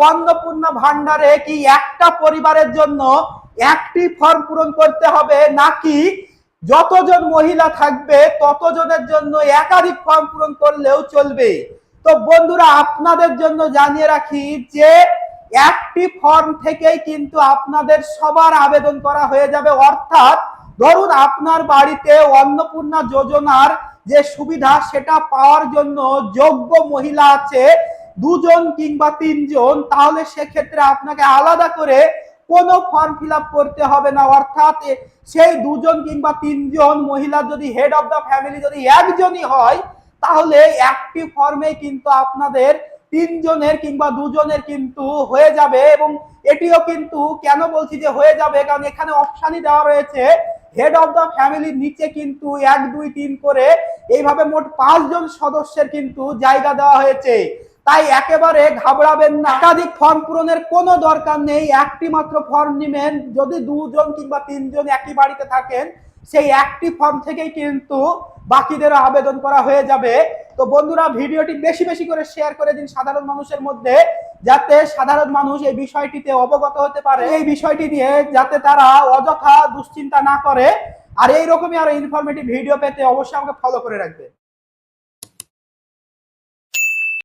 অন্নপূর্ণা ভান্ডারে কি একটা পরিবারের জন্য একটি ফর্ম পূরণ করতে হবে, নাকি যতজন মহিলা থাকবে ততজনের জন্য একাধিক ফর্ম পূরণ করলেও চলবে? তো বন্ধুরা, আপনাদের জন্য জানিয়ে রাখি যে একটি ফর্ম থেকেই কিন্তু আপনাদের সবার আবেদন করা হয়ে যাবে। অর্থাৎ ধরুন আপনার বাড়িতে অন্নপূর্ণা যোজনার যে সুবিধা সেটা পাওয়ার জন্য যোগ্য মহিলা আছে দুজন কিংবা তিনজন, তাহলে সেক্ষেত্রে আপনাকে আলাদা করে কোনো ফর্ম ফিল আপ করতে হবে না। অর্থাৎ সেই দুজন কিংবা তিনজন মহিলা যদি হেড অফ দ্য ফ্যামিলি যদি একজনই হয়, তাহলে একটি ফর্মে কিন্তু আপনাদের তিনজনের কিংবা দুজনের কিন্তু হয়ে যাবে। এবং এটিও কিন্তু কেন বলছি যে হয়ে যাবে, কারণ এখানে অপশনই দেওয়া রয়েছে হেড অফ দ্য ফ্যামিলির নিচে কিন্তু 1 2 3 করে এইভাবে মোট 5 জন সদস্যের কিন্তু জায়গা দেওয়া হয়েছে। তাই একেবারে ঘাবড়াবেন না, একাধিক ফর্ম পূরণের কোনো দরকার নেই। একটি মাত্র ফর্ম নেবেন। যদি দুজন কিংবা তিনজন একই বাড়িতে থাকেন, সেই একটি ফর্ম থেকেই কিন্তু বাকিদেরও আবেদন করা হয়ে যাবে। তো বন্ধুরা, ভিডিওটি বেশি বেশি করে শেয়ার করে দিন সাধারণ মানুষের মধ্যে, যাতে সাধারণ মানুষ এই বিষয়টিতে অবগত হতে পারে, এই বিষয়টি নিয়ে যাতে তারা অযথা দুশ্চিন্তা না করে। আর এইরকমই আরো ইনফরমেটিভ ভিডিও পেতে অবশ্যই আমাকে ফলো করে রাখবে।